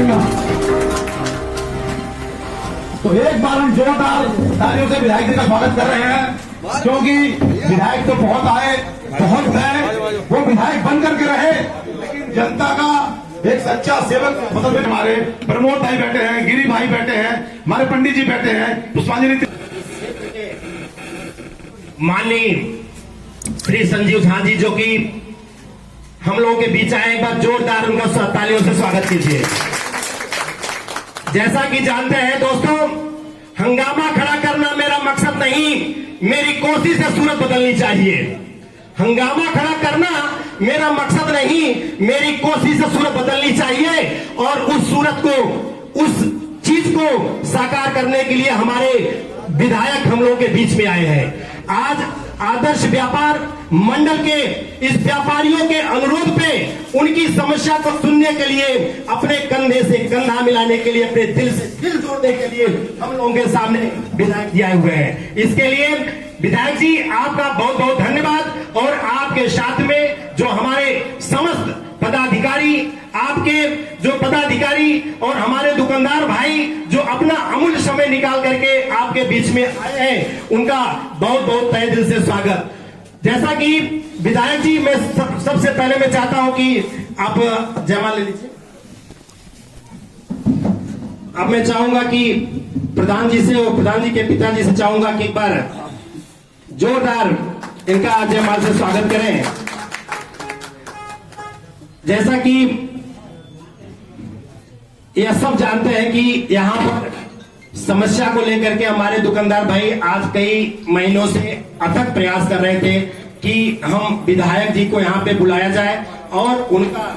करेगा। तो एक बार हम जोरदार तालियों से विधायक जी का स्वागत कर रहे हैं, क्योंकि विधायक तो बहुत आए, बहुत गए, वो विधायक बन करके रहे, लेकिन जनता का एक सच्चा सेवक मतलब हमारे प्रमोद भाई बैठे हैं, गिरी भाई बैठे हैं, हमारे पंडित जी बैठे हैं, पुष्पांजलि माननीय श्री संजीव झा जी जो कि हम लोगों के बीच आए, एक बार जोरदार उनका तालियों से स्वागत कीजिए। जैसा कि जानते हैं दोस्तों, हंगामा खड़ा करना मेरा मकसद नहीं, मेरी कोशिश है सूरत बदलनी चाहिए। हंगामा खड़ा करना मेरा मकसद नहीं, मेरी कोशिश है सूरत बदलनी चाहिए। और उस सूरत को, उस चीज को साकार करने के लिए हमारे विधायक हम लोगों के बीच में आए हैं। आज आदर्श व्यापार मंडल के इस व्यापारियों के अनुरोध पे उनकी समस्या को सुनने के लिए, अपने कंधे से कंधा मिलाने के लिए, अपने दिल से दिल जोड़ने के लिए हम लोगों के सामने विधायक जी आए हुए हैं। इसके लिए विधायक जी आपका बहुत बहुत धन्यवाद। और आपके साथ में जो हमारे समस्त पदाधिकारी, आपके जो पदाधिकारी और हमारे दुकानदार भाई जो अपना अमूल्य समय निकाल करके आपके बीच में आए हैं, उनका बहुत बहुत तहे दिल से स्वागत। जैसा कि विधायक जी, मैं सबसे पहले मैं चाहता हूं कि आप जयमाल ले लीजिए। अब मैं चाहूंगा कि प्रधान जी से और प्रधान जी के पिताजी से चाहूंगा कि एक बार जोरदार इनका जयमाल से स्वागत करें। जैसा कि यह सब जानते हैं कि यहां पर समस्या को लेकर के हमारे दुकानदार भाई आज कई महीनों से अथक प्रयास कर रहे थे कि हम विधायक जी को यहां पे बुलाया जाए और उनका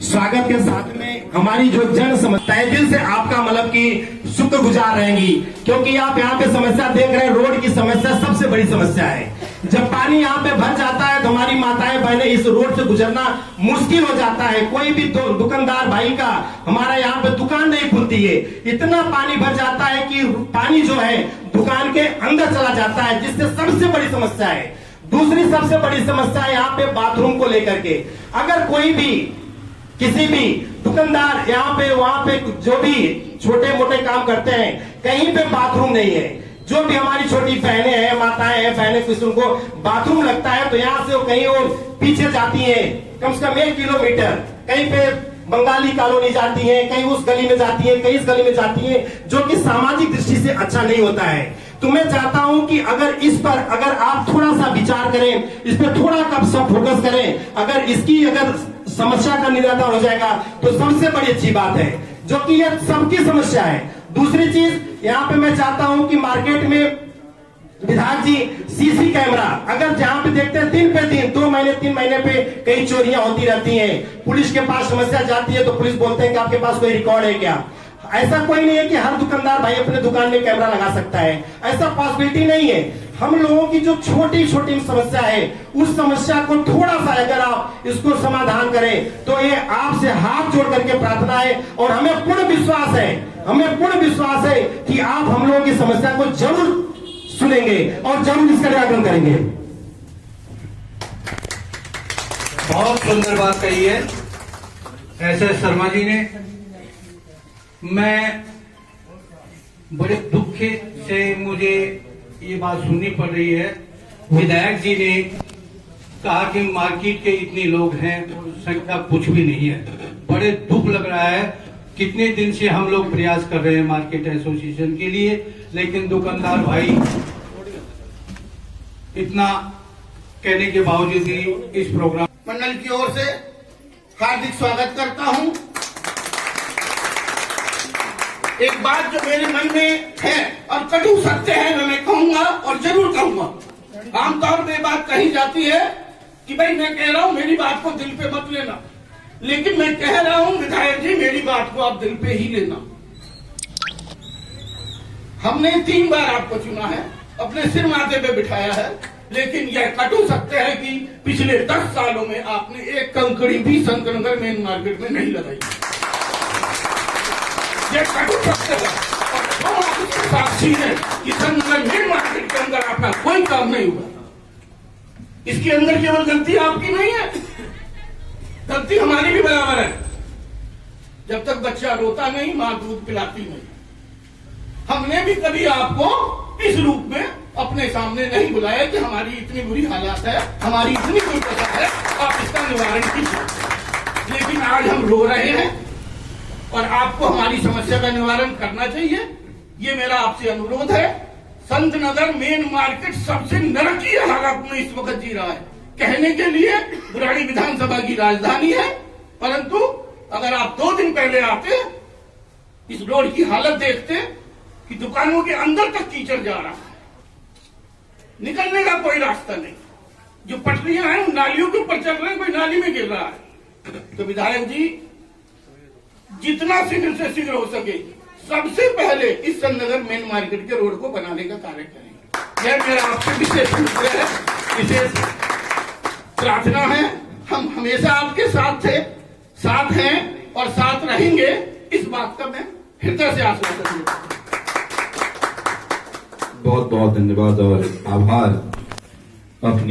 स्वागत के साथ में हमारी जो जन समस्या है, दिल से आपका मतलब कि शुक्रगुजार रहेंगी, क्योंकि आप यहाँ पे समस्या देख रहे हैं। रोड की समस्या सबसे बड़ी समस्या है। जब पानी यहाँ पे भर जाता है तो हमारी माताएं बहनें इस रोड से गुजरना मुश्किल हो जाता है। कोई भी दुकानदार भाई का हमारा यहाँ पे दुकान नहीं खुलती है, इतना पानी भर जाता है कि पानी जो है दुकान के अंदर चला जाता है, जिससे सबसे बड़ी समस्या है। दूसरी सबसे बड़ी समस्या है यहाँ पे बाथरूम को लेकर के। अगर कोई भी किसी भी दुकानदार यहाँ पे वहां पे जो भी छोटे मोटे काम करते हैं, कहीं पे बाथरूम नहीं है। जो भी हमारी छोटी बहनें हैं, माताएं हैं, बहनें, किसी को बाथरूम लगता है तो यहाँ से वो कहीं और पीछे जाती हैं, कम से कम 1 किलोमीटर। कहीं पे बंगाली कॉलोनी जाती है, कहीं उस गली में जाती है, कहीं इस गली में जाती है, जो कि सामाजिक दृष्टि से अच्छा नहीं होता है। तो मैं चाहता हूं कि अगर इस पर अगर आप थोड़ा सा विचार करें, इस पर थोड़ा कब सब फोकस करें, अगर इसकी अगर समस्या का निराकरण हो जाएगा तो सबसे बड़ी अच्छी बात है, जो कि यह सबकी समस्या है। दूसरी चीज यहाँ पे मैं चाहता हूं कि मार्केट में विधायक जी सीसी कैमरा, अगर जहां पे देखते हैं दिन पे दिन 2 महीने 3 महीने पे कई चोरियां होती रहती हैं, पुलिस के पास समस्या जाती है तो पुलिस बोलते हैं कि आपके पास कोई रिकॉर्ड है क्या। ऐसा कोई नहीं है कि हर दुकानदार भाई अपने दुकान में कैमरा लगा सकता है, ऐसा पॉसिबिलिटी नहीं है। हम लोगों की जो छोटी छोटी समस्या है, उस समस्या को थोड़ा सा अगर आप इसको समाधान करें तो ये आपसे हाथ जोड़ करके प्रार्थना है। और हमें पूर्ण विश्वास है, हमें पूर्ण विश्वास है कि आप हम लोगों की समस्या को जरूर सुनेंगे और जरूर इसका निराकरण करेंगे। बहुत सुंदर बात कही है ऐसे शर्मा जी ने। मैं बड़े दुख से मुझे ये बात सुननी पड़ रही है। विधायक जी ने कहा कि मार्केट के इतने लोग हैं, संख्या कुछ भी नहीं है। बड़े दुख लग रहा है। कितने दिन से हम लोग प्रयास कर रहे हैं मार्केट एसोसिएशन के लिए, लेकिन दुकानदार भाई इतना कहने के बावजूद भी इस प्रोग्राम मंडल की ओर से हार्दिक स्वागत करता हूं। एक बात जो मेरे मन में है और कटु सत्य है, मैं कहूंगा और जरूर कहूंगा। आमतौर पर बात कही जाती है कि भाई मैं कह रहा हूं, मेरी बात को दिल पे मत लेना, लेकिन मैं कह रहा हूं विधायक जी, मेरी बात को आप दिल पे ही लेना। हमने 3 बार आपको चुना है, अपने सिर माथे पे बिठाया है, लेकिन यह कटु सत्य है कि पिछले 10 सालों में आपने एक कंकड़ी भी संतनगर मेन मार्केट में नहीं लगाई। यह कटु सत्य है और आप उसके साक्षी हैं कि संतनगर मेन मार्केट के अंदर आपका कोई काम नहीं हुआ। इसके अंदर केवल गलती आपकी नहीं है, गलती हमारी भी बराबर है। जब तक बच्चा रोता नहीं माँ दूध पिलाती नहीं। हमने भी कभी आपको इस रूप में अपने सामने नहीं बुलाया कि हमारी इतनी बुरी हालात है, हमारी इतनी दुर्दशा है, आप इसका निवारण कीजिए। लेकिन आज हम रो रहे हैं और आपको हमारी समस्या का निवारण करना चाहिए। ये मेरा आपसे अनुरोध है। संत नगर मेन मार्केट सबसे नरकीय हालत में इस वक्त जी रहा है। कहने के लिए बुराड़ी विधानसभा की राजधानी है, परंतु अगर आप 2 दिन पहले आते, इस रोड की हालत देखते कि दुकानों के अंदर तक कीचड़ जा रहा है, निकलने का कोई रास्ता नहीं। जो पटरियां हैं नालियों के ऊपर चल रहे हैं, कोई नाली में गिर रहा है। तो विधायक जी जितना शीघ्र से शीघ्र हो सके सबसे पहले इस संत नगर मेन मार्केट के रोड को बनाने का कार्य करेंगे। यह मेरा आपसे विशेष अनुरोध है, विशेष प्रार्थना है। हम हमेशा आपके साथ थे, साथ हैं और साथ रहेंगे, इस बात का मैं हृदय से आश्वासन देता हूं। बहुत बहुत धन्यवाद और आभार। अपनी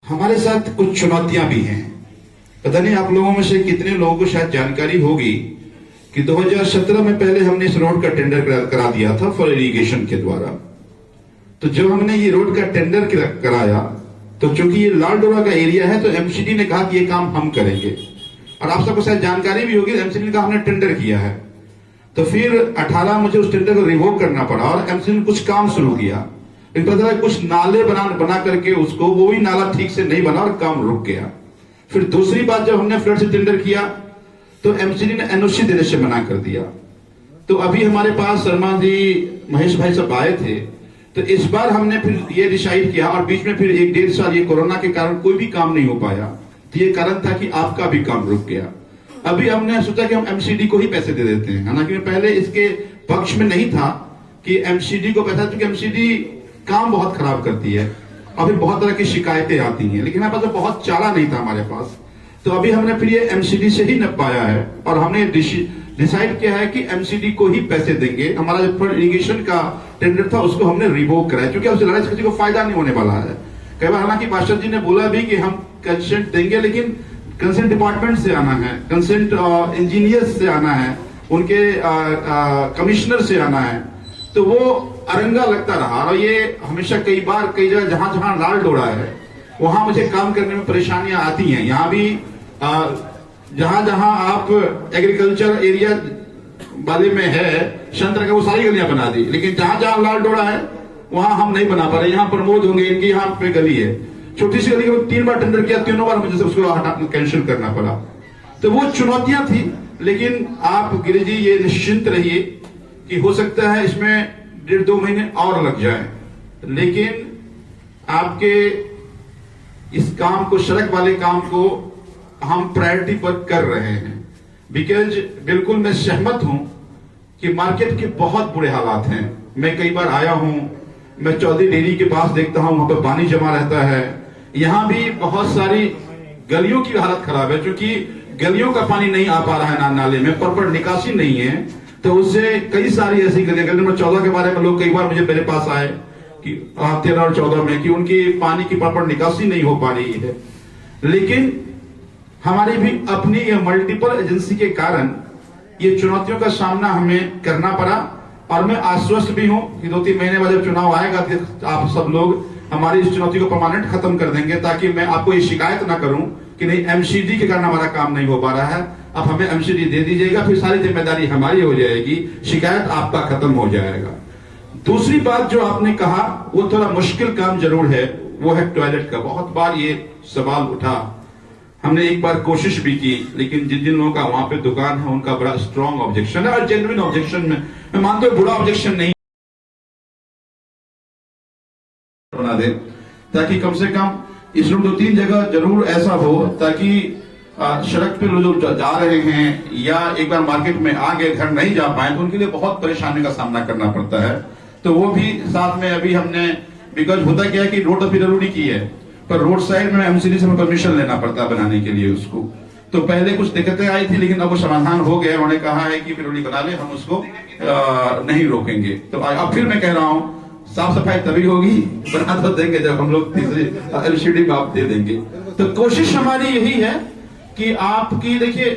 हमारे साथ कुछ चुनौतियां भी हैं। पता नहीं आप लोगों में से कितने लोगों को शायद जानकारी होगी कि 2017 में पहले हमने इस रोड का टेंडर करा दिया था फॉर इरिगेशन के द्वारा। तो जब हमने ये रोड का टेंडर कराया तो चूंकि ये लाल डोरा का एरिया है तो एमसीडी ने कहा कि ये काम हम करेंगे, और आप सबको शायद जानकारी भी होगी एमसीडी ने कहा हमने टेंडर किया है। तो फिर 18 मुझे उस टेंडर को रिवोक करना पड़ा और एमसीडी ने कुछ काम शुरू किया। पता चला कुछ नाले बना करके उसको, वो भी नाला ठीक से नहीं बना और काम रुक गया। फिर दूसरी बात जब हमने फ्लड से टेंडर किया तो एमसीडी ने एनओसी देने से मना कर दिया। तो अभी हमारे पास शर्मा जी, महेश भाई सब आए थे, तो इस बार हमने फिर ये डिसाइड किया, और बीच में फिर 1-1.5 साल ये कोरोना के कारण कोई भी काम नहीं हो पाया, तो ये कारण था कि आपका भी काम रुक गया। अभी हमने सोचा कि हम एमसीडी को ही पैसे दे देते हैं, हालांकि मैं पहले इसके पक्ष में नहीं था कि एमसीडी को पैसा, क्योंकि एमसीडी काम बहुत खराब करती है और फिर बहुत तरह की शिकायतें आती हैं, लेकिन हमारे पास बहुत चारा नहीं था हमारे पास। तो अभी हमने फिर ये एमसीडी से ही निपटाया है और हमने डिसाइड किया है कि एमसीडी को ही पैसे देंगे। हमारा जो इरिगेशन का टेंडर था उसको हमने रिवोक कराया, क्योंकि उससे लड़ाई से किसी को फायदा नहीं होने वाला है। कई बार हालांकि मास्टर जी ने बोला भी कि हम कंसेंट देंगे, लेकिन कंसेंट डिपार्टमेंट से आना है, कंसेंट इंजीनियर्स से आना है, उनके कमिश्नर से आना है, तो वो अरंगा लगता रहा। और ये हमेशा कई जगह जहां जहां लाल डोरा है वहां मुझे काम करने में परेशानियां आती हैं। यहाँ भी जहां जहां आप एग्रीकल्चर एरिया वाले में है संतरा का, वो सारी गलियां बना दी, लेकिन जहां जहां लाल डोरा है वहां हम नहीं बना पा रहे। यहाँ प्रमोद होंगे, इनकी यहाँ पे गली है, छोटी सी गली को 3 बार टेंडर किया, 3 बार मुझे उसको कैंसिल करना पड़ा। तो वो चुनौतियां थी, लेकिन आप गिरिजी जी ये निश्चिंत रहिए कि हो सकता है इसमें 1.5-2 महीने और लग जाए, लेकिन आपके इस काम को, सड़क वाले काम को हम प्रायोरिटी पर कर रहे हैं। बिकॉज बिल्कुल मैं सहमत हूं कि मार्केट के बहुत बुरे हालात हैं। मैं कई बार आया हूं, मैं चौधरी डेयरी के पास देखता हूं, वहां पर पानी जमा रहता है। यहां भी बहुत सारी गलियों की हालत खराब है, क्योंकि गलियों का पानी नहीं आ पा रहा है नाले में, प्रॉपर निकासी नहीं है। तो उससे कई सारी ऐसी गली नंबर 14 के बारे में लोग कई बार मुझे मेरे पास आए कि 13 और 14 में कि उनकी पानी की प्रॉपर निकासी नहीं हो पा रही है। लेकिन हमारी भी अपनी मल्टीपल एजेंसी के कारण ये चुनौतियों का सामना हमें करना पड़ा, और मैं आश्वस्त भी हूं कि 2-3 महीने बाद जब चुनाव आएगा तो आप सब लोग हमारी इस चुनौती को परमानेंट खत्म कर देंगे, ताकि मैं आपको ये शिकायत ना करूं कि नहीं एमसीडी के कारण हमारा काम नहीं हो पा रहा है। अब हमें एमसीडी दे दीजिएगा, फिर सारी जिम्मेदारी हमारी हो जाएगी, शिकायत आपका खत्म हो जाएगा। दूसरी बात जो आपने कहा वो थोड़ा मुश्किल काम जरूर है, वो है टॉयलेट का। बहुत बार ये सवाल उठा, हमने एक बार कोशिश भी की, लेकिन जिन जिन लोगों का वहां पे दुकान है उनका बड़ा स्ट्रॉन्ग ऑब्जेक्शन है, और जेन्युइन ऑब्जेक्शन में मैं मानता हूं बुरा ऑब्जेक्शन नहीं बना दे, ताकि कम से कम इसमें 2-3 जगह जरूर ऐसा हो ताकि सड़क पे लोग जा रहे हैं या एक बार मार्केट में आ गए, घर नहीं जा पाए, तो उनके लिए बहुत परेशानी का सामना करना पड़ता है। तो वो भी साथ में अभी हमने, बिकॉज होता क्या है कि रोड अभी जरूरी की है, पर रोड साइड में एमसीडी से परमिशन लेना पड़ता है बनाने के लिए उसको। तो पहले कुछ दिक्कतें आई थी, लेकिन अब वो समाधान हो गया। उन्होंने कहा है कि फिर बना ले, हम उसको नहीं रोकेंगे। तो अब फिर मैं कह रहा हूं साफ सफाई तभी होगी, बना तो देंगे जब हम लोग तीसरी एलसीडी में आप दे देंगे। तो कोशिश हमारी यही है कि आपकी देखिए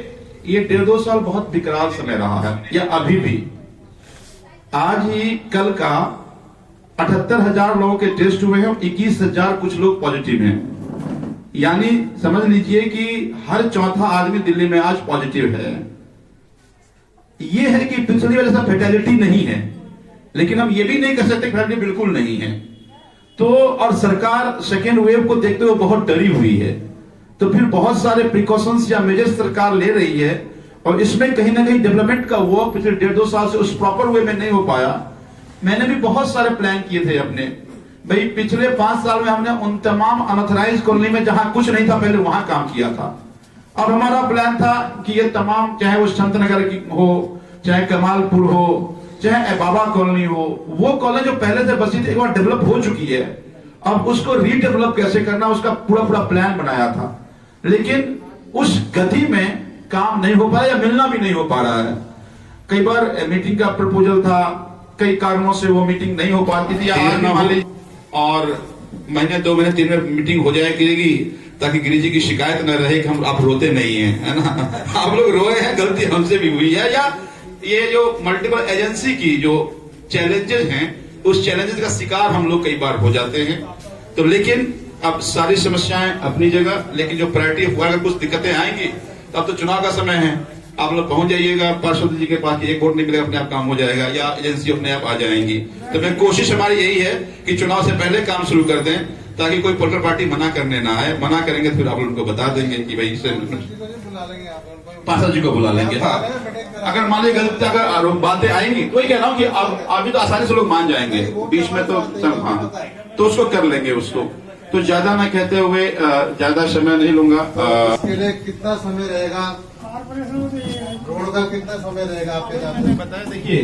ये 1.5-2 साल बहुत विकराल समय रहा है, या अभी भी। आज ही कल का 78,000 लोगों के टेस्ट हुए हैं और 21,000 कुछ लोग पॉजिटिव हैं। यानी समझ लीजिए कि हर चौथा आदमी दिल्ली में आज पॉजिटिव है। ये है कि पिछली वाले से फेटेलिटी नहीं है, लेकिन हम ये भी नहीं कह सकते फेटेलिटी बिल्कुल नहीं है। तो और सरकार सेकेंड वेव को देखते हुए बहुत डरी हुई है, तो फिर बहुत सारे प्रिकॉशंस या मेजर्स सरकार ले रही है, और इसमें कहीं ना कहीं डेवलपमेंट का वर्क पिछले 1.5-2 साल से उस प्रॉपर वे में नहीं हो पाया। मैंने भी बहुत सारे प्लान किए थे अपने, भाई पिछले 5 साल में हमने उन तमाम अनऑथराइज्ड कॉलोनी में जहां कुछ नहीं था पहले वहां काम किया था। और हमारा प्लान था कि ये तमाम, चाहे वो संत नगर की हो, चाहे कमालपुर हो, चाहे बाबा कॉलोनी हो, वो कॉलोनी जो पहले से बसी थी एक बार डेवलप हो चुकी है, अब उसको रीडेवलप कैसे करना उसका पूरा प्लान बनाया था। लेकिन उस गति में काम नहीं हो पा रहा या मिलना भी नहीं हो पा रहा है। कई बार मीटिंग का प्रपोजल था, कई कारणों से वो मीटिंग नहीं हो पाती थी, और महीने 2 महीने 3 महीने मीटिंग हो जाए करेगी, ताकि गिरी जी की शिकायत न रहे कि हम आप रोते नहीं है ना। आप लोग रोए हैं, गलती हमसे भी हुई है, या ये जो मल्टीपल एजेंसी की जो चैलेंजेस हैं उस चैलेंजेस का शिकार हम लोग कई बार हो जाते हैं। तो लेकिन अब सारी समस्याएं अपनी जगह, लेकिन जो प्रायोरिटी हुआ, अगर कुछ दिक्कतें आएंगी तो अब तो चुनाव का समय है, आप लोग पहुंच जाइएगा पार्षद जी के पास, एक वोट नहीं मिलेगा अपने आप काम हो जाएगा, या एजेंसी अपने आप आ जाएंगी। तो मैं कोशिश हमारी यही है कि चुनाव से पहले काम शुरू कर दें, ताकि कोई पोलिटिकल पार्टी मना करने ना आए। मना करेंगे फिर आप लोग उनको बता देंगे कि भाई इससे पार्षद जी को बुला लेंगे। हाँ, अगर मान लीजिए गलत अगर बातें आएंगी तो कह रहा हूँ कि अभी तो आसानी से लोग मान जाएंगे, बीच में तो हाँ, तो उसको कर लेंगे उसको। तो ज्यादा मैं कहते हुए ज्यादा समय नहीं लूंगा। इसके लिए कितना समय रहेगा, रोड का कितना समय रहेगा आपके साथ बताया? देखिए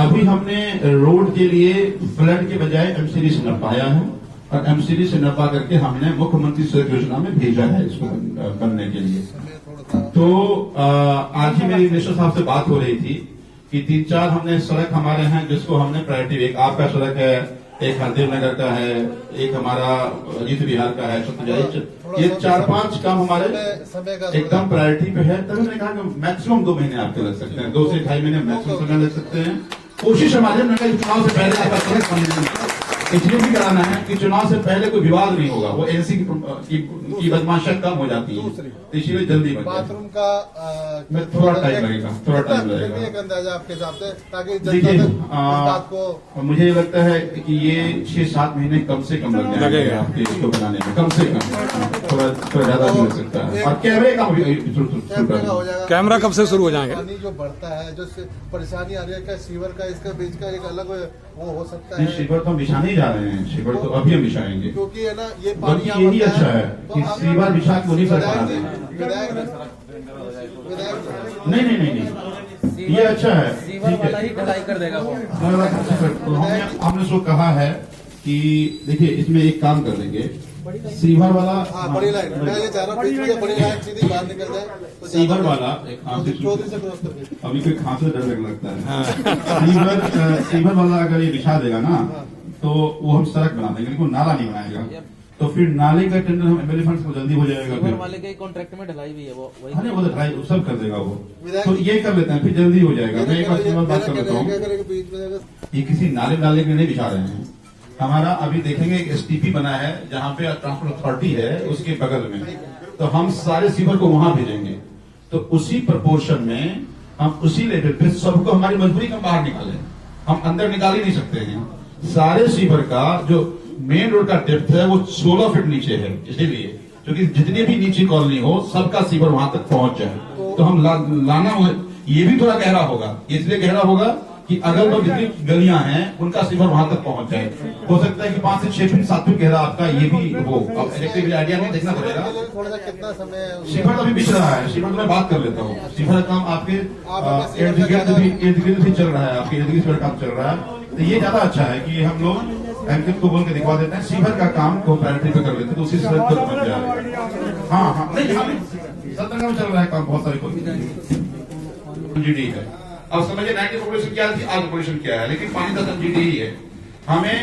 अभी हमने रोड के लिए फ्लड के बजाय एमसीडी से नपाया है, और एमसीडी से नपा करके हमने मुख्यमंत्री सड़क योजना में भेजा है इसको करने के लिए। तो आज ही मेरी मिनिस्टर साहब से बात हो रही थी कि 3-4 हमने सड़क हमारे हैं जिसको हमने प्रायोरिटी, एक आपका सड़क है, एक हरदेव नगर का है, एक हमारा अजीत विहार का है, सत्यजाई, ये 4-5 काम हमारे एकदम प्रायोरिटी पे है। तभी मैंने कहा कि मैक्सिमम 2 महीने आपके लग सकते हैं, 2 से 2.5 महीने मैक्सिमम समय लग सकते हैं। कोशिश हमारे चुनाव से पहले आपका सड़क इसलिए भी कराना है कि चुनाव से पहले कोई विवाद नहीं होगा, वो एनसी की बदमाशियां कम हो जाती है, तो इसीलिए जल्दी बन जाए। बाथरूम का थोड़ा टाइम लगेगा, थोड़ा टाइम लगेगा। एक अंदाजा आपके हिसाब से, ताकि देखिए बात को मुझे लगता है कि ये 6-7 महीने कम से कम लग जाएंगे आपके इसको बनाने में, कम से कम, थोड़ा ज्यादा भी लग सकता है। और कैमरे का हो जाएगा। कैमरा कब से शुरू हो जाएंगे? पानी जो बढ़ता है, जो परेशानी आ रही है, क्या सीवर का इसका बीच का एक अलग वो हो सकता है? सीवर तो हम बिछा नहीं जा रहे हैं, सीवर तो अभी हम बिछाएंगे, क्योंकि है ना ये पानी यही अच्छा है कि सीवर बिछा के उन्हीं पर बना दें। नहीं, ये अच्छा है, ठीक है, ढलाई कर देगा वो। तो हमने उसको कहा है कि देखिए इसमें एक काम कर देंगे, सीवर वाला, बड़ी लाइन, मैं ये चाह रहा हूँ बीच में बड़ी लाइन सीधी बाहर निकल जाए तो सीवर वाला एक चौधरी से क्रॉस करके। अभी कोई खांसने डर लगता है। सीवर वाला अगर ये बिछा देगा ना तो वो हम सड़क बना देंगे, लेकिन नाला नहीं बनाएगा, तो फिर नाले का टेंडर हम एमएलए फंड को जल्दी हो जाएगा। फिर वाले के कॉन्ट्रैक्ट में ढलाई भी है वो, वो ढलाई सब कर देगा वो, तो ये कर लेते हैं, फिर जल्दी हो जाएगा। मैं एक बात कर लेता हूँ, ये किसी नाले के नहीं बिछा रहे हैं। हमारा अभी देखेंगे एक एसटीपी बना है जहाँ पे ट्रांसपोर्ट अथॉरिटी है उसके बगल में, तो हम सारे सीवर को वहां भेजेंगे, तो उसी प्रपोर्शन में हम उसी लेवल पे सबको, हमारी मजबूरी का बाहर निकाले, हम अंदर निकाल ही नहीं सकते हैं। सारे सीवर का जो मेन रोड का डेप्थ है वो 16 फीट नीचे है, इसीलिए क्योंकि जितनी भी नीचे कॉलोनी हो सबका सीवर वहां तक पहुंच जाए। तो हम लाना ये भी थोड़ा गहरा होगा, इसलिए गहरा होगा कि अगल बगल जितनी गलियां हैं उनका सीवर वहां तक पहुंच जाए। हो सकता है कि 5 से 6 फीट 7 फीट गहरा आपका ये भी हो, अब इलेक्ट्रिक आइडिया में देखना पड़ेगा। थोड़ा सा कितना समय सीवर तो अभी बिछ रहा है, सीवर तो मैं बात कर लेता हूँ। सीवर का काम आपके इर्द गिर्द भी चल रहा है, आपके इर्द गिर्द काम चल रहा है, तो ये ज्यादा अच्छा है कि हम लोग एमकिप को बोल के दिखवा देते हैं, सीवर का काम को प्रायोरिटी पे कर लेते हैं, तो उसी सड़क पर बन जाएगा। हाँ सत्तर का चल रहा है काम, बहुत सारे जीडी है। अब समझिए 90 पॉपुलेशन क्या थी, आज पॉपुलेशन क्या है, लेकिन पानी 10 एमजीडी ही है। हमें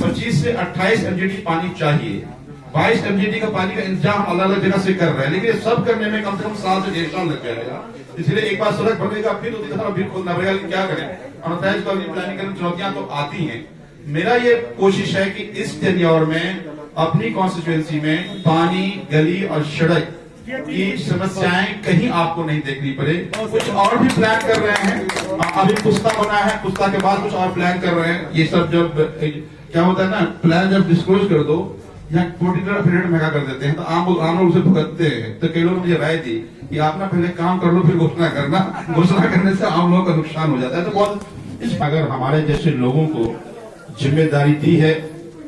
25 से 28 एमजीडी पानी चाहिए, 22 MGD का पानी का इंतजाम अलग अलग जगह से कर रहे हैं, लेकिन ये सब करने में कम से कम 7 से 1.5 साल लग जाएगा। इसलिए एक बार सड़क बनेगा, फिर उसी तरह फिर खोलना पड़ेगा, लेकिन क्या करें, अनऑथराइज्ड कॉलोनी प्लानिंग करने चुनौतियां तो आती हैं। मेरा ये कोशिश है कि इस टेन्योर में अपनी कॉन्स्टिट्यूएंसी में पानी, गली और सड़क की समस्याएं कहीं आपको नहीं देखनी पड़े। कुछ और भी प्लान कर रहे हैं, अभी पुस्ता बना है, पुस्ता के बाद कुछ और प्लान कर रहे हैं। ये सब जब क्या होता है ना, प्लान जब डिस्क्लोज कर दो या पर्टिकुलर पीरियड महंगा कर देते हैं तो आम लोग उसे भुगतते हैं। तो कई लोग मुझे राय दी कि आप ना पहले काम कर लो फिर घोषणा करना, घोषणा करने से आम लोगों का नुकसान हो जाता है। तो बहुत अगर हमारे जैसे लोगों को जिम्मेदारी दी है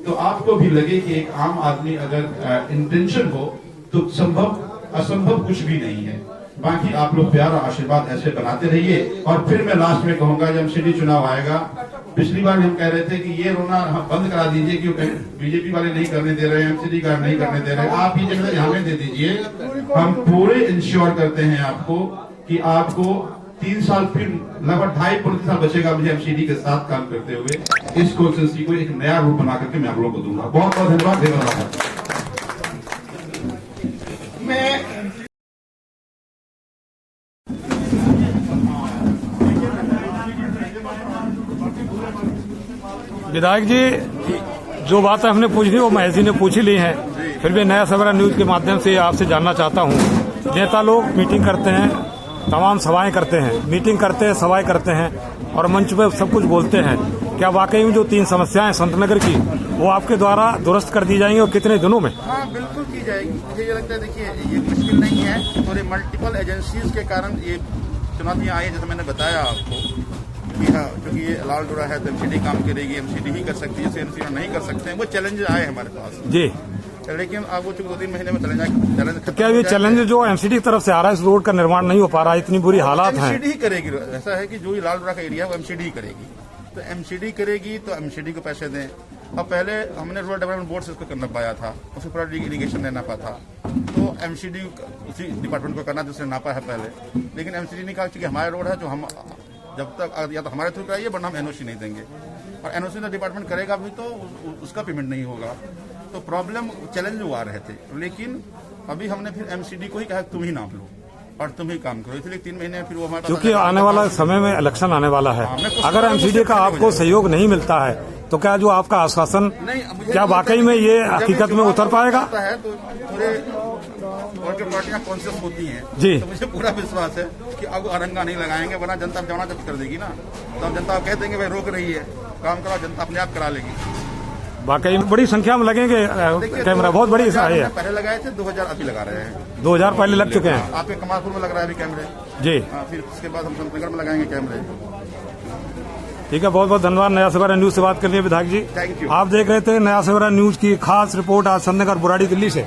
तो आपको भी लगे कि एक आम आदमी अगर इंटेंशन हो तो संभव असंभव कुछ भी नहीं है। बाकी आप लोग प्यार और आशीर्वाद ऐसे बनाते रहिए। और फिर मैं लास्ट में कहूंगा, जब एमसीडी चुनाव आएगा, पिछली बार हम कह रहे थे कि ये रोना बंद करा दीजिए क्योंकि बीजेपी वाले नहीं करने दे रहे हैं, एमसीडी का नहीं करने दे रहे हैं, आप ये जिम्मेदारी हमें दे दीजिए। हम पूरे इंश्योर करते हैं आपको कि आपको 3 साल फिर लगभग 2.5 साल बचेगा मुझे एमसीडी के साथ काम करते हुए इस कॉन्स्टिट्यूंसी को एक नया रूप बना करके मैं आप लोगों को दूंगा। बहुत बहुत धन्यवाद। विधायक जी, जो बातें हमने पूछी वो महजी ने पूछ ही ली हैं। फिर भी नया सवेरा न्यूज के माध्यम से आपसे जानना चाहता हूँ, नेता लोग मीटिंग करते हैं, तमाम सभाएं करते हैं, मीटिंग करते हैं, सभाएं करते हैं और मंच पे सब कुछ बोलते हैं। क्या वाकई में जो 3 समस्याएं हैं संतनगर की, वो आपके द्वारा दुरुस्त कर दी जाएंगी और कितने दिनों में? हाँ, बिल्कुल की जाएगी। मुझे ये लगता है, देखिए ये मुश्किल नहीं है और ये मल्टीपल एजेंसीज के कारण ये चुनौतियां आई है। जैसे मैंने बताया आपको कि हाँ, क्योंकि ये लाल डोरा है तो एमसीडी काम करेगी, एमसीडी ही कर सकती है, जैसे एमसीडी नहीं कर सकते हैं, वो चैलेंज आए हमारे पास जी। लेकिन अब वो 2-3 महीने में चैलेंज तो क्या ये चैलेंज जो एमसीडी की तरफ से आ रहा है, इस रोड का निर्माण नहीं हो पा रहा है, इतनी बुरी हालात हैं? एमसीडी ही करेगी। ऐसा है कि जो लाल डोरा का एरिया है वो एमसीडी ही करेगी, तो एमसीडी करेगी तो एमसीडी को पैसे दें। अब पहले हमने रूरल डेवलपमेंट बोर्ड से उसको करना पाया था, उसको पूरा इरिगेशन देना पाया था, तो एमसीडी उसी डिपार्टमेंट को करना जिसने नापा है पहले। लेकिन एमसीडी ने कहा कि हमारा रोड है, जो हम जब तक या तो हमारे थ्रू कराइए वरना हम एनओसी नहीं देंगे, और एनओसी का डिपार्टमेंट करेगा भी तो उसका पेमेंट नहीं होगा। तो प्रॉब्लम चैलेंज वो आ रहे थे, लेकिन अभी हमने फिर एमसीडी को ही कहा तुम ही नाप लो और तुम ही काम करो, इसलिए 3 महीने फिर वो हमारे, क्योंकि आने वाला समय में इलेक्शन आने वाला है, अगर एमसीडी का आपको सहयोग नहीं मिलता है तो क्या जो आपका आश्वासन क्या वाकई में ये हकीकत में उतर पाएगा? है तो पूरे पार्टियां कॉन्शियस होती हैं जी, तो मुझे पूरा विश्वास है कि अब अरंगा नहीं लगाएंगे, वरना जनता जमाना जब्त कर देगी ना, तो अब जनता कह देंगे भाई रोक रही है, काम करो, जनता अपने आप करा लेगी। वाकई में बड़ी संख्या में लगेंगे कैमरा, बहुत बड़ी है। पहले लगाए थे, 2000 अभी लगा रहे हैं, 2000 पहले लग चुके हैं। आपके कमालपुर में लग रहा है अभी कैमरे जी, फिर उसके बाद हम संतनगर में लगाएंगे कैमरे। ठीक है, बहुत बहुत धन्यवाद नया सवेरा न्यूज से बात करने विधायक जी। Thank you. आप देख रहे थे नया सवेरा न्यूज की खास रिपोर्ट आज संतनगर बुराड़ी दिल्ली से।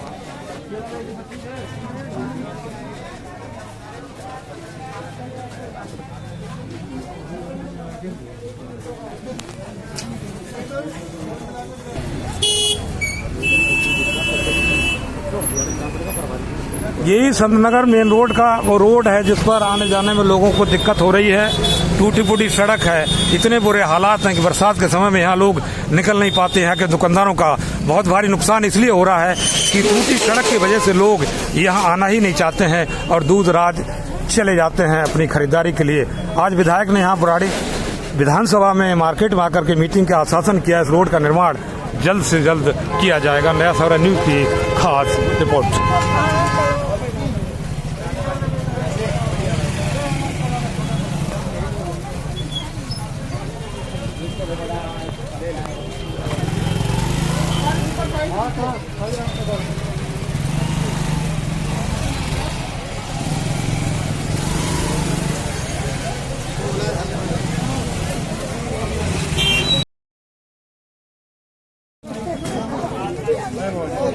यही संतनगर मेन रोड का वो रोड है जिस पर आने जाने में लोगों को दिक्कत हो रही है। टूटी फूटी सड़क है, इतने बुरे हालात हैं कि बरसात के समय में यहाँ लोग निकल नहीं पाते हैं। कि दुकानदारों का बहुत भारी नुकसान इसलिए हो रहा है कि टूटी सड़क की वजह से लोग यहाँ आना ही नहीं चाहते हैं और दूर दराज चले जाते हैं अपनी खरीदारी के लिए। आज विधायक ने यहाँ बुराड़ी विधानसभा में मार्केट में आकर के मीटिंग का आश्वासन किया, इस रोड का निर्माण जल्द से जल्द किया जाएगा। नया सवेरा न्यूज की खास रिपोर्ट।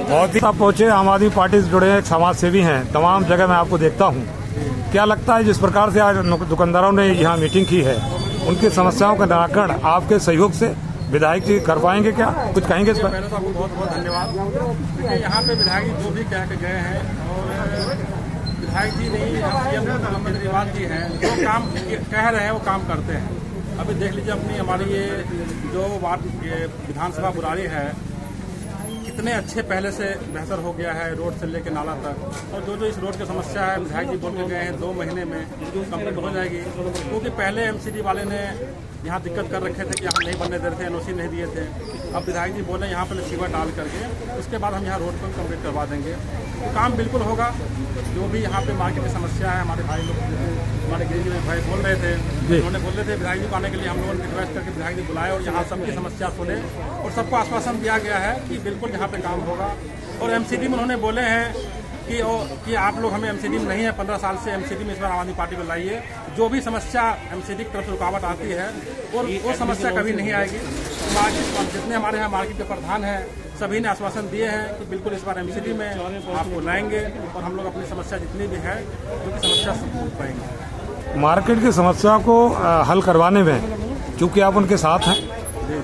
बहुत ही आप पहुंचे, आम आदमी पार्टी से जुड़े एक समाज सेवी हैं, तमाम जगह मैं आपको देखता हूं। क्या लगता है जिस प्रकार से आज दुकानदारों ने यहाँ मीटिंग की है, उनकी समस्याओं का निराकरण आपके सहयोग से विधायक जी कर पाएंगे? क्या कुछ कहेंगे इस पर? पहले तो आपको बहुत बहुत धन्यवाद। देखिए यहाँ पे विधायक जी जो भी कह के गए हैं, और विधायक जी नहीं सीएम केजरीवाल जी हैं, जो काम कह रहे हैं वो काम करते हैं। अभी देख लीजिए अपनी हमारी ये जो विधानसभा बुराड़ी है, इतने अच्छे पहले से बेहतर हो गया है, रोड से लेके नाला तक। और जो इस रोड की समस्या है, विधायक जी बोल के गए हैं 2 महीने में कंप्लीट हो जाएगी। क्योंकि पहले एमसीडी वाले ने यहाँ दिक्कत कर रखे थे कि यहाँ नहीं बनने दे रहे थे, एनओसी नहीं दिए थे। अब विधायक जी बोले यहाँ पर सीवर डाल करके उसके बाद हम यहाँ रोड को कंप्लीट करवा देंगे, तो काम बिल्कुल होगा। जो भी यहाँ पे मार्केट की समस्या है, हमारे भाई लोग हमारे गिरिजी भाई बोल रहे थे, उन्होंने बोल रहे थे विधायक जी को आने के लिए हम लोगों ने रिक्वेस्ट करके विधायक जी बुलाए और यहाँ सबकी समस्या सुने और सबको आश्वासन दिया गया है कि बिल्कुल यहाँ पे काम होगा। और एमसीडी में उन्होंने बोले हैं कि आप लोग हमें एमसीडी में नहीं है, 15 साल से एमसीडी में इस बार आम आदमी पार्टी को लाइए। जो भी समस्या एमसीडी की तरफ से रुकावट आती है और वो समस्या कभी नहीं आएगी। मार्केट जितने हमारे यहाँ मार्केट के प्रधान हैं सभी ने आश्वासन दिए हैं कि बिल्कुल इस बार एमसीडी में आपको लाएंगे और हम लोग अपनी समस्या जितनी भी है जो कि समस्या पूछ पाएंगे। मार्केट की समस्या को हल करवाने में क्योंकि आप उनके साथ हैं,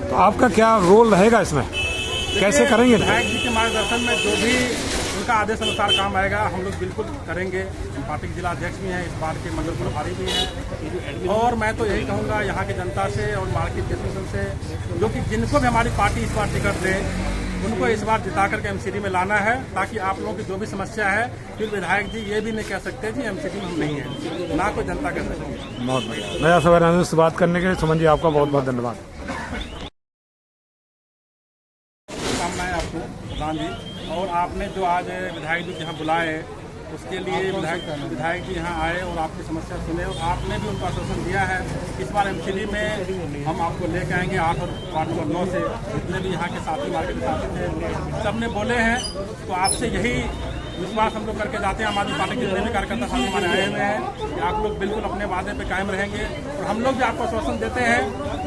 तो आपका क्या रोल रहेगा इसमें, कैसे करेंगे? विधायक जी के मार्गदर्शन में जो भी उनका आदेश अनुसार काम आएगा हम लोग बिल्कुल करेंगे। पार्टी के जिला अध्यक्ष भी हैं, इस बार के मंडल प्रभारी भी हैं। और मैं तो यही कहूँगा यहाँ की जनता से और मार्केट एसोसिएशन से, जो कि जिनको भी हमारी पार्टी इस बार टिकट दे उनको इस बार जिता करके एमसीडी में लाना है, ताकि आप लोगों की जो भी समस्या है फिर विधायक जी ये भी नहीं कह सकते जी एमसीडी में हम नहीं है, ना कोई जनता कह सकती। बहुत बढ़िया। नया सवेरा न्यूज़ से बात करने के लिए सुमन जी आपका बहुत बहुत धन्यवाद। शुभकामनाएं आपको प्रधान जी। और आपने जो आज विधायक जी यहाँ बुलाए उसके लिए विधायक जी यहाँ आए और आपकी समस्या सुने और आपने भी उनको आश्वासन दिया है इस बार एमसीडी में हम आपको लेके आएंगे 8 और वार्ड नंबर 9 से। जितने भी यहाँ के साथी मार्केट के साथी थे सब ने बोले हैं, तो आपसे यही विश्वास हम लोग करके जाते हैं। हमारी पार्टी के जितने भी कार्यकर्ता साथी हमारे आए हुए हैं कि आप लोग बिल्कुल अपने वादे पे कायम रहेंगे और हम लोग भी आपको आश्वासन देते हैं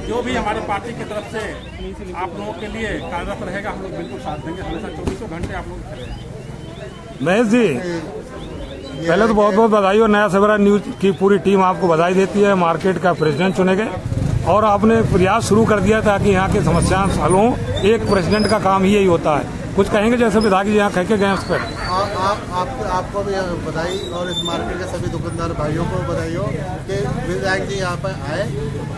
जो भी हमारी पार्टी की तरफ से आप लोगों के लिए कार्यरत रहेगा हम लोग बिल्कुल साथ देंगे। हमेशा 24 घंटे आप लोग खड़े हैं। महेश जी, पहले तो बहुत बहुत बधाई और नया सवेरा न्यूज की पूरी टीम आपको बधाई देती है। मार्केट का प्रेसिडेंट चुने गए और आपने प्रयास शुरू कर दिया ताकि यहाँ की समस्याएं हल हों। एक प्रेसिडेंट का काम ही यही होता है। कुछ कहेंगे जैसे विधायक जी यहाँ कह के गए उस पर? आपको भी बधाई और इस मार्केट के सभी दुकानदार भाइयों को बधाई हो कि विधायक जी यहाँ पर आए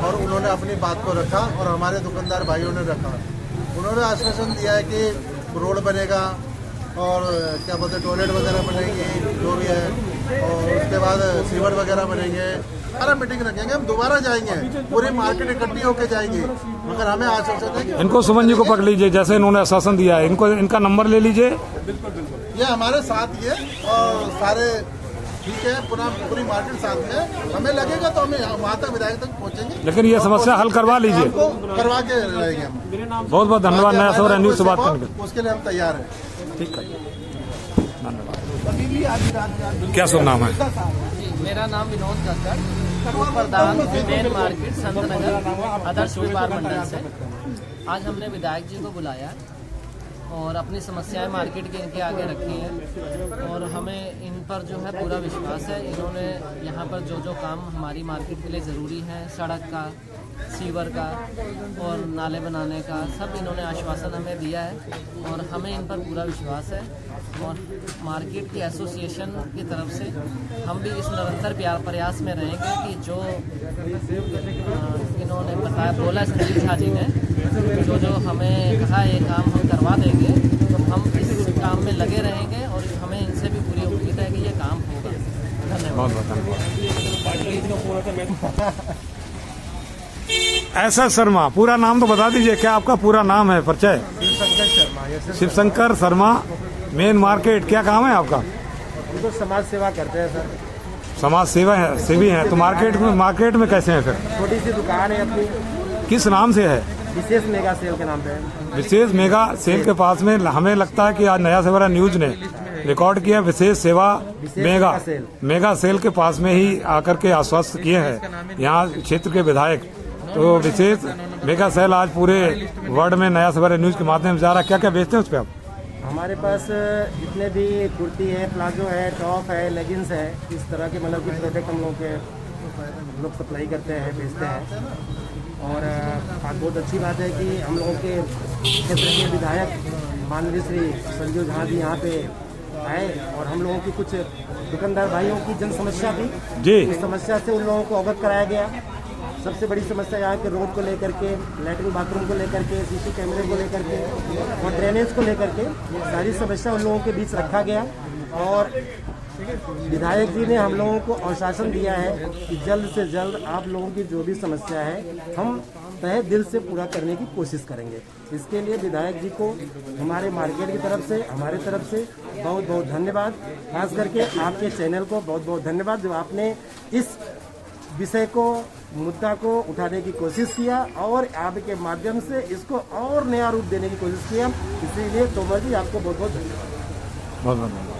और उन्होंने अपनी बात को रखा और हमारे दुकानदार भाइयों ने रखा। उन्होंने आश्वासन दिया है कि रोड बनेगा और क्या बोलते हैं टॉयलेट वगैरह बनेगी जो भी है, और उसके बाद सीवर वगैरह बनेंगे। सारा मीटिंग रखेंगे, हम दोबारा जाएंगे, पूरी मार्केट इकट्ठी होकर जाएंगे, मगर हमें आश्वासन है कि इनको सुमन जी को पकड़ लीजिए जैसे इन्होंने आश्वासन दिया है, इनको इनका नंबर ले लीजिए। ये हमारे साथ ये और सारे ठीक है, पूरी मार्केट साथ में हमें लगेगा तो हमें वहाँ तक विधायक तक पहुँचेंगे, लेकिन ये समस्या हल करवा लीजिए। करवा के रहेंगे हम। बहुत बहुत धन्यवाद नया सवेरा न्यूज से बात करने के लिए। उसके लिए हम तैयार हैं। ठीक है, धन्यवाद। क्या शुभ नाम है? मेरा नाम विनोद कक्कड़, प्रधान मेन मार्केट संत नगर आदर्श व्यापार मंडल से। आज हमने विधायक जी को बुलाया और अपनी समस्याएं मार्केट के इनके आगे रखी हैं और हमें इन पर जो है पूरा विश्वास है। इन्होंने यहाँ पर जो जो काम हमारी मार्केट के लिए ज़रूरी है, सड़क का, सीवर का और नाले बनाने का, सब इन्होंने आश्वासन हमें दिया है और हमें इन पर पूरा विश्वास है। और मार्केट की एसोसिएशन की तरफ से हम भी इस निरंतर प्रयास में रहेंगे कि जो इन्होंने बताया बोला संजीव झा जी ने जो हमें कहा ये काम हम करवा देंगे, तो हम इस काम में लगे रहेंगे और हमें इनसे भी पूरी उम्मीद है कि ये काम होगा। धन्यवाद। ऐसा शर्मा, पूरा नाम तो बता दीजिए, क्या आपका पूरा नाम है, परिचय? शिवशंकर शर्मा। Shivshankar Sharma, main market. क्या काम है आपका? तो समाज सेवा करते हैं सर। समाज सेवा है, सेवी हैं। तो मार्केट में कैसे हैं फिर? छोटी सी दुकान है अपनी। किस नाम से है? विशेष मेगा सेल के नाम पे है। विशेष मेगा सेल के पास में हमें लगता है कि आज नया सवेरा न्यूज ने रिकॉर्ड किया विशेष सेवा मेगा सेल के पास में ही आकर के आश्वस्त किए हैं यहाँ क्षेत्र के विधायक। तो विशेष मेगा सेल आज पूरे वर्ल्ड में नया सवेरा न्यूज के माध्यम से जा रहा है। क्या क्या बेचते हैं उस पर आप? हमारे पास जितने भी कुर्ती है, प्लाजो है, टॉप है, लेगिंग्स है, इस तरह के मतलब कि प्रोडक्ट हम लोग सप्लाई करते हैं, बेचते हैं। और बहुत अच्छी बात है कि हम लोगों के क्षेत्र के विधायक माननीय श्री संजीव झा जी यहाँ पे आए और हम लोगों की कुछ दुकानदार भाइयों की जन समस्या थी जी, इस समस्या से उन लोगों को अवगत कराया गया सबसे बड़ी समस्या यहाँ के रोड को लेकर के, लैट्रिन बाथरूम को लेकर के, सीसी कैमरे को लेकर के और ड्रेनेज को लेकर के सारी समस्या उन लोगों के बीच रखा गया। और विधायक जी ने हम लोगों को आश्वासन दिया है कि जल्द से जल्द आप लोगों की जो भी समस्या है हम तहे दिल से पूरा करने की कोशिश करेंगे। इसके लिए विधायक जी को हमारे मार्केट की तरफ से, हमारे तरफ से बहुत बहुत धन्यवाद। खास करके आपके चैनल को बहुत बहुत धन्यवाद जो आपने इस विषय को, मुद्दा को उठाने की कोशिश किया और आपके माध्यम से इसको और नया रूप देने की कोशिश किया। इसीलिए तोमर जी आपको बहुत बहुत धन्यवाद। बहुत धन्यवाद।